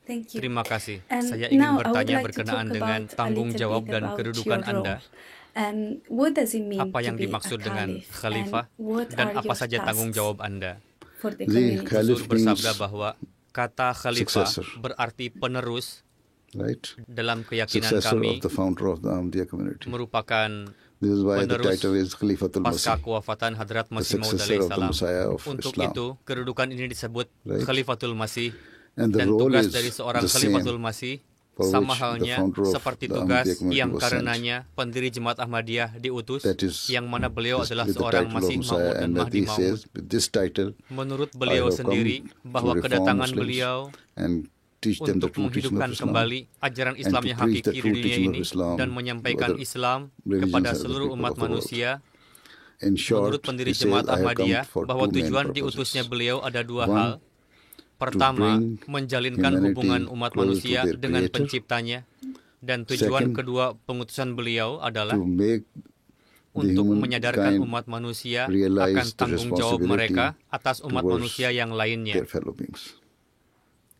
Thank you. Terima kasih. And Saya ingin now I would bertanya like to berkenaan talk dengan about a tanggung little jawab bit dan about kedudukan your Anda. role. And what does it mean Apa to yang be a dimaksud dengan caliph? And khalifah what dan are apa your saja tanggung tasks jawab Anda? for the The community? caliph Rasul bersabda means bahwa kata khalifah successor, berarti penerus. right? Dalam keyakinan Successor kami of the founder of the Ahmadiyya community. merupakan This is why the penerus title is Khalifatul pasca Masih, kewafatan Hadrat the Masih Maud successor of the alaihissalam. Messiah of Untuk Islam. itu, kedudukan ini disebut Right. Khalifatul Masih, And the dan role tugas is dari seorang the same Khalifatul Masih for sama which the halnya founder of seperti the tugas Ahmadiyya community yang was sent. karenanya pendiri Jemaat Ahmadiyah diutus, That is, yang mana beliau adalah with the seorang title of Masih Maud Messiah, dan and Mahdi Mahdi Maud. says, with this title, Menurut I beliau have come sendiri, to bahwa reform kedatangan Muslims beliau and teach them the untuk true teaching of menghidupkan Islam, kembali ajaran and Islam to yang preach the hakiki di true dunia teaching of ini Islam dan to menyampaikan other Islam religions kepada and the seluruh people umat of the world. manusia. In short, Menurut pendiri he says, Jemaat I have come Ahmadiyah, for bahwa two main tujuan purposes. diutusnya beliau ada dua One, hal. Pertama, bring menjalinkan humanity hubungan umat closer to manusia their dengan Creator. penciptanya. Dan tujuan Second, kedua pengutusan beliau adalah to make the untuk menyadarkan humankind umat manusia realize akan the tanggung jawab responsibility mereka atas umat towards manusia yang lainnya. their fellow beings.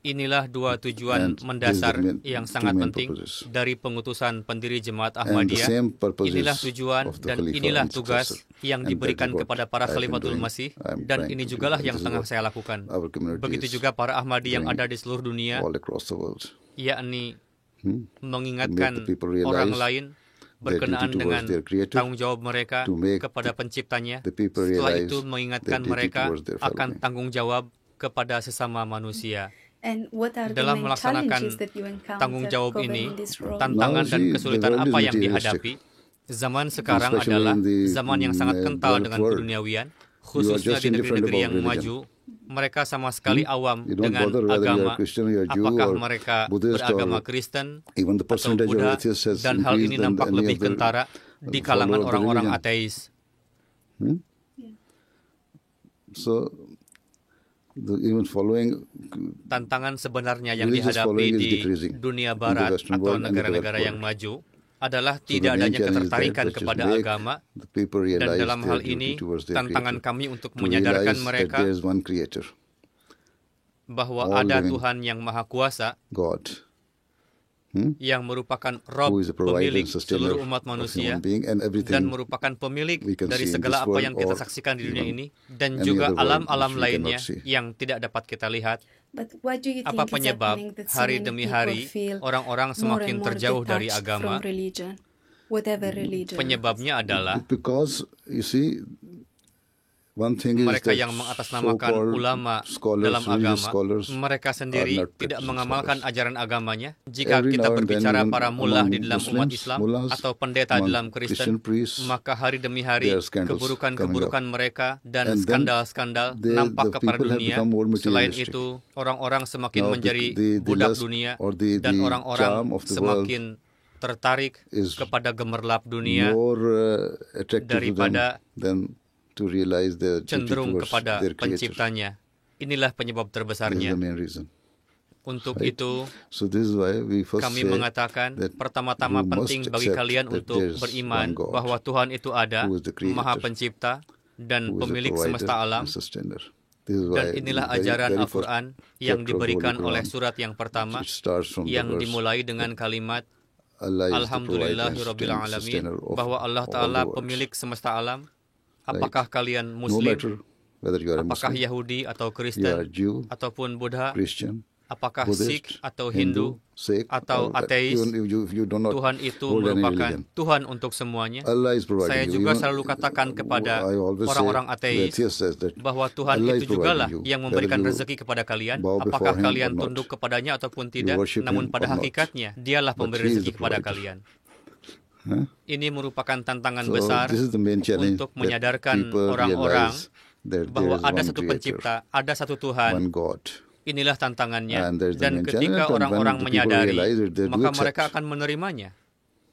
Inilah dua tujuan And mendasar this is the yang two sangat main penting purposes. dari pengutusan pendiri Jemaat And the Ahmadiyah. same purposes Inilah tujuan of the dan Khalifah inilah and tugas successor. yang And that diberikan is what kepada para I've been Khalifatul doing. Masih, I'm dan trying ini to do, jugalah and yang this is tengah what saya lakukan. our community Begitu is juga para Ahmadi yang doing ada di seluruh dunia, all across the world. yakni To mengingatkan make the people realize orang lain their berkenaan duty towards dengan their Creator, tanggung jawab mereka to make kepada penciptanya. the people Setelah realize itu mengingatkan their duty mereka towards their fellow akan being. tanggung jawab kepada sesama manusia. And what are the Dalam main melaksanakan challenges that you tanggung encounter jawab ini, governing this role? tantangan Now, dan see, kesulitan the world apa is yang dihadapi? Zaman sekarang Especially adalah in the, zaman yang sangat kental developed dengan world. keduniawian, You are khususnya just di indifferent negeri-negeri about yang maju. religion. Mereka sama sekali awam You don't dengan bother whether you agama, are Christian, you are Jew, apakah or mereka Buddhist, beragama or Kristen even the atau percentage of Buddha, atheists has dan hal ini increased than nampak any lebih of the kentara di kalangan follower of the orang-orang religion. ateis. So, even following Tantangan sebenarnya yang religious dihadapi following is di decreasing dunia in the barat Western atau world and the negara-negara developed yang world. maju adalah So tidak the main adanya challenge is ketertarikan that kepada just make agama, the people dan realize dalam their hal duty ini towards their tantangan Creator, kami untuk to menyadarkan realize that mereka there is one Creator, bahwa all ada living Tuhan yang Maha Kuasa God, yang merupakan who Rob, is a provider pemilik and sustainer seluruh umat of manusia, human being and dan everything merupakan pemilik we can dari see in segala this apa world yang kita or saksikan di dunia even ini, dan any juga other world alam-alam which we lainnya cannot see. yang tidak dapat kita lihat. But what do you Apa think is penyebab happening that so hari many demi people hari feel orang-orang more semakin and more terjauh dari detached agama? from religion, whatever religion? Penyebabnya adalah Because you see, one thing is mereka that yang mengatasnamakan so-called ulama scholars, dalam religious agama, scholars mereka sendiri are not tidak practicing mengamalkan scholars. ajaran agamanya. Jika Every kita now and then, berbicara even para mullah among di dalam umat Muslims, Islam mullahs, atau pendeta among dalam Christian Kristen, priests, maka hari demi hari there are scandals keburukan-keburukan mereka dan And then skandal-skandal the nampak kepada people have dunia. become more Selain materialistic. itu, orang-orang semakin Now, menjadi the budak lust dunia, or the dan charm orang-orang of the world semakin tertarik is kepada gemerlap dunia more attractive to daripada them than to realize their duty cenderung towards kepada their Creator. penciptanya. Inilah penyebab This is terbesarnya. the main reason. Untuk Right. itu, So this is why we first kami say mengatakan that pertama-tama you penting must bagi accept kalian that untuk there's beriman one God bahwa Tuhan itu ada, who is the Creator, Maha Pencipta dan who is the pemilik provider semesta alam. and sustainer. This is Dan why inilah the ajaran very Al-Quran first yang chapter of diberikan Holy oleh Quran, surat yang pertama, it starts from the yang verse, dimulai dengan kalimat Allah is the provider and Alhamdulillahirabbil alamin, sustainer of bahwa Allah all Ta'ala the worlds. pemilik semesta alam. Apakah kalian No Muslim, matter whether you are a apakah Muslim, Yahudi atau you are Kristen, Jew, ataupun Buddha, Christian, apakah Buddhist, Sikh atau Hindu, Sikh, atau or ateis, even if you do not Tuhan itu hold any merupakan religion. Tuhan untuk semuanya. Allah is providing Saya you. juga Even, selalu katakan kepada I always say, orang-orang the ateis atheist says that bahwa Tuhan Allah is itu jugalah providing you, yang memberikan whether you rezeki kepada kalian, bow apakah before him kalian or not. tunduk kepadanya ataupun tidak, worship namun him pada or not. hakikatnya dialah But pemberi he is rezeki the kepada provider. kalian. Huh? Ini merupakan tantangan So besar this is the main challenge untuk that menyadarkan people orang-orang realize that there bahwa is ada one satu Creator, pencipta, ada satu Tuhan. one God. Inilah tantangannya. And there's the Dan main ketika challenge, and orang-orang when the people menyadari, realize it, they do maka accept. mereka akan menerimanya.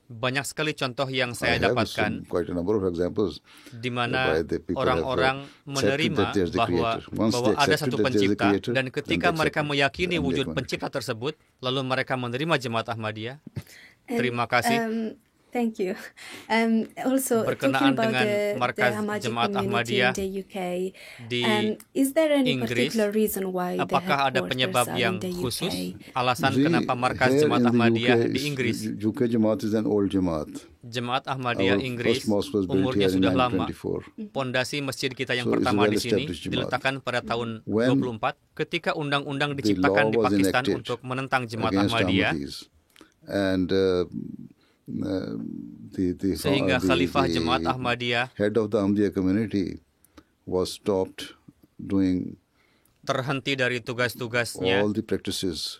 Banyak sekali contoh yang I saya have dapatkan quite a number of examples di mana whereby the people orang-orang have menerima accepted that there's the bahwa Creator. Once bahwa they ada accepted satu that there's the pencipta, Creator, dan then ketika they mereka accept meyakini and wujud they pencipta tersebut, lalu mereka menerima Jemaat Ahmadiyah. And, Terima kasih. Thank you. Also, talking Berkenaan about dengan the markas Ahmadi Jemaat community in Ahmadiyah the UK, di is there any Inggris, particular reason why the apakah ada headquarters penyebab are yang in the khusus? UK? Alasan See, kenapa markas here Jemaat in the Ahmadiyah UK, di Inggris? UK Jamaat is an old Jamaat. Jemaat Ahmadiyah Our Inggris first mosque was built umurnya here in sudah lama. 1924. Pondasi masjid kita yang So it's a pertama di sini well-established Jemaat. diletakkan pada tahun When 24 ketika undang-undang the diciptakan law di was Pakistan enacted untuk menentang Jemaat against Ahmadiyah, Ahmadis, and sehingga Khalifah Jemaat Ahmadiyah head of the Ahmadiyya community was stopped doing terhenti dari tugas-tugasnya, all the practices.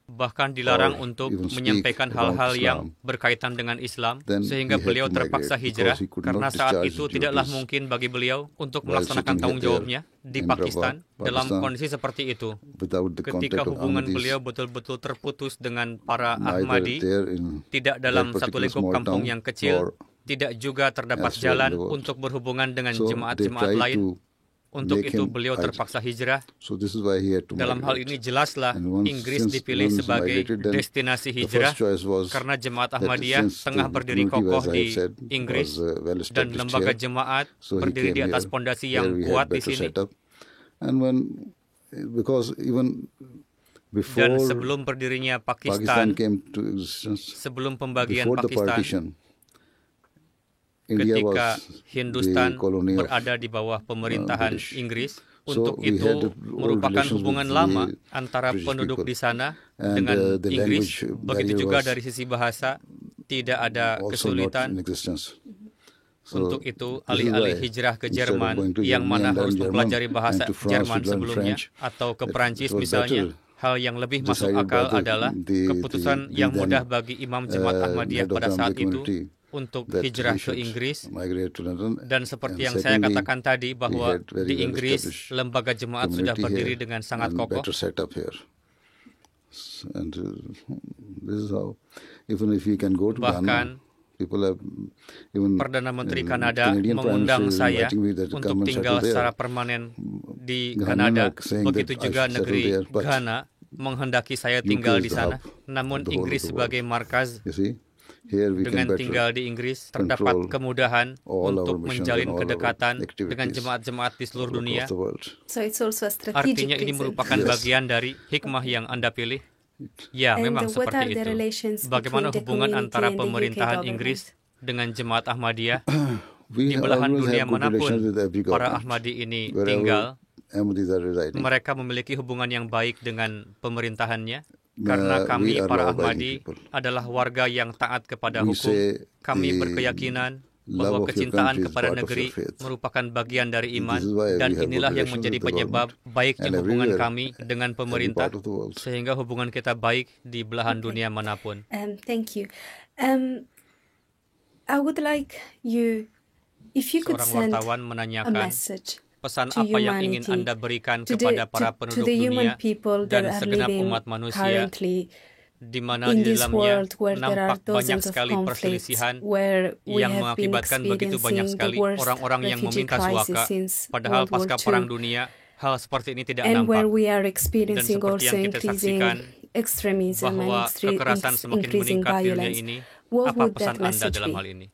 bahkan dilarang or untuk even speak menyampaikan about hal-hal yang Islam. berkaitan dengan Islam, Then sehingga he had beliau to migrate terpaksa hijrah because he could karena not saat discharge itu his tidaklah duties mungkin bagi beliau untuk while melaksanakan sitting tanggung there jawabnya di in Pakistan dalam Pakistan kondisi seperti itu. without the Ketika contact of hubungan Ahmadis, beliau betul-betul terputus dengan para neither Ahmadi, there in tidak that dalam satu particular lingkup small kampung town yang kecil, or tidak juga terdapat elsewhere in jalan the world. untuk berhubungan dengan So they jemaat-jemaat tried lain. to Untuk make itu him beliau hide. terpaksa hijrah. So this is why he had to Dalam hal migrate. ini jelaslah And once- Inggris since dipilih once sebagai migrated, then destinasi the hijrah first choice was karena jemaat that Ahmadiyah since tengah the berdiri community, kokoh as I di said, Inggris was, well dan established lembaga here. jemaat So he berdiri di came atas here. pondasi Here yang we kuat had di better sini. setup. And because even Dan before sebelum berdirinya Pakistan Pakistan, came to existence, sebelum pembagian before the Pakistan, partition, India ketika was Hindustan the colony of berada di bawah pemerintahan British. Inggris, So untuk we itu had old merupakan relations hubungan with lama the antara British penduduk people. di sana And, dengan the Inggris. language Begitu barrier juga was dari sisi bahasa, tidak ada also not in kesulitan. existence. Untuk itu, this is alih-alih why hijrah ke instead of Jerman, going to yang Germany mana and learn harus German, mempelajari bahasa and to France Jerman to learn sebelumnya, French, atau ke it Perancis was misalnya, better hal yang lebih masuk decided akal by adalah keputusan yang mudah bagi Imam Jemaat Ahmadiyah head of pada the saat Ahmadiyya itu community untuk that hijrah he ke should Inggris. migrate to London. Dan seperti And yang saya secondly, katakan tadi, bahwa had very di well Inggris established lembaga jemaat sudah community berdiri here dengan sangat and kokoh. better set up here. And this is how, even if we can go to Bahkan Ghana, people have even Perdana Menteri Kanada Canadian Prime mengundang Minister is saya inviting me that to untuk come and tinggal settle there. secara permanen di Ghana Kanada. are saying Begitu that I juga should settle negeri there, but Ghana menghendaki saya UK tinggal is di the sana. hub Namun of the whole Inggris of the sebagai world. markas, You see, here we dengan can tinggal better di Inggris terdapat control kemudahan all untuk our missions menjalin and all our kedekatan dengan activities jemaat-jemaat di seluruh all dunia. across the world. So it's also a strategic Artinya ini reason. merupakan Yes. bagian dari hikmah yang Anda pilih. Ya, And memang what are seperti the itu. relations Bagaimana between the hubungan community antara and the UK pemerintahan government? Inggris dengan jemaat Ahmadiyah? We Di belahan always dunia have good manapun relations with every para government, Ahmadi ini wherever tinggal, Ahmadis are residing. mereka memiliki hubungan yang baik dengan pemerintahannya. Karena We kami, are para law-abiding Ahmadi, people. adalah warga yang taat kepada We hukum. say Kami the berkeyakinan love bahwa of your kecintaan country is kepada part of negeri your faith. merupakan bagian dari iman, This is why dan we have inilah good yang relations menjadi with the penyebab government baiknya and hubungan everywhere, kami dengan every pemerintah, part of the world. sehingga hubungan kita baik di belahan dunia manapun. Thank you. I would like you, if you could Seorang send wartawan a menanyakan, message pesan to apa yang ingin humanity, Anda berikan to kepada para to penduduk the human dunia people dan that are segenap living umat manusia, currently di mana in di this dalamnya world where there are nampak banyak dozens of sekali conflicts, perselisihan where we yang have been mengakibatkan begitu banyak experiencing the sekali worst orang-orang yang refugee meminta crisis suaka. since Padahal World War pasca Perang II, Dunia, hal seperti ini tidak and where nampak. we are Dan experiencing seperti also yang kita increasing saksikan, extremism and bahwa kekerasan semakin increasing meningkat di dunia violence. ini, What apa would pesan that Anda message dalam be? hal ini?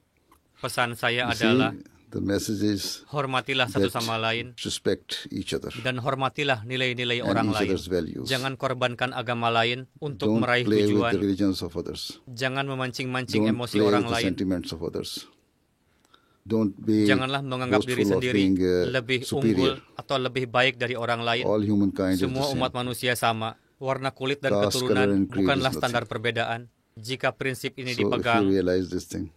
Pesan saya You adalah, see, the message is hormatilah satu that sama lain respect each other dan hormatilah nilai-nilai and orang each lain. other's values. Jangan korbankan agama lain untuk Don't meraih play with the tujuan. religions of others. Jangan memancing-mancing Don't emosi play orang with the lain. sentiments of others. Don't be Janganlah menganggap diri boastful of sendiri being lebih superior. unggul atau lebih baik dari orang lain. All humankind is the Semua same. umat manusia sama. Warna kulit dan Caste, color, keturunan and creed bukanlah is standar nothing. perbedaan. Jika prinsip ini So if you dipegang, realize this thing,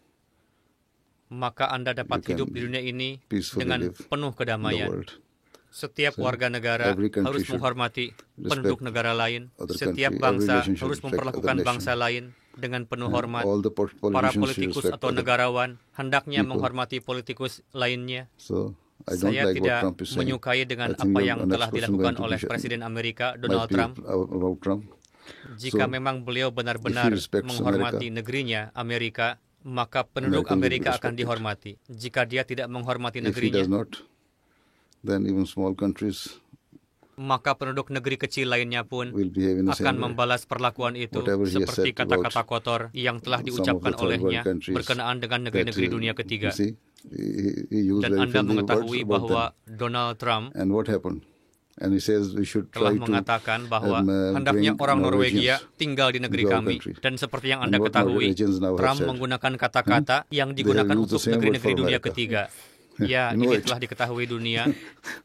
maka Anda dapat you can hidup di dunia ini peacefully dengan live penuh in the kedamaian. world. Setiap So, warga negara every country harus should menghormati penduduk negara lain. other Setiap country, every bangsa nation should harus respect memperlakukan other bangsa nation. lain dengan penuh And hormat. all the Para politicians should politikus respect atau other negarawan hendaknya people. menghormati politikus lainnya. So I don't Saya like what tidak Trump is saying. menyukai I dengan think apa the yang next telah person dilakukan going to oleh be Presiden Amerika might Donald be Trump. about Trump. Jika So, memang beliau benar-benar if he respects menghormati negerinya, Amerika, maka penduduk American will be Amerika akan respected. dihormati. Jika dia tidak menghormati If he does negerinya, not, then even small countries maka penduduk negeri kecil lainnya pun will behave in the akan same way. membalas perlakuan itu Whatever he has seperti said about kata-kata kotor yang telah some of diucapkan the third world olehnya countries berkenaan dengan That, negeri-negeri dunia you ketiga. see, he used Dan very Anda filthy mengetahui words about bahwa them. Donald Trump And what happened? And he says we should telah try to mengatakan bahwa hendaknya bring orang Norwegia Norwegians tinggal di negeri into our kami. country. Dan seperti yang And Anda what ketahui, Norwegians now have Trump said. menggunakan kata-kata yang digunakan used the untuk same word negeri-negeri for dunia America. ketiga. Ya, You know ini it. telah diketahui dunia.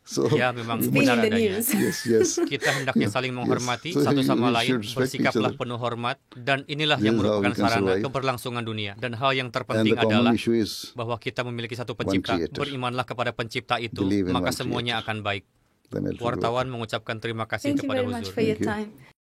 So Ya, memang It's been benar in the adanya. news. yes, yes. Kita hendaknya saling menghormati So satu sama we lain, should respect each bersikaplah other. penuh hormat, dan inilah This yang is how we merupakan can sarana survive. keberlangsungan dunia. Dan hal yang And terpenting the adalah common issue is bahwa kita memiliki satu pencipta. Creator. Berimanlah kepada pencipta itu, Believe in maka one semuanya Creator. akan baik. then everything will Wartawan mengucapkan terima kasih Thank you kepada very much Huzur. for your Thank you. time.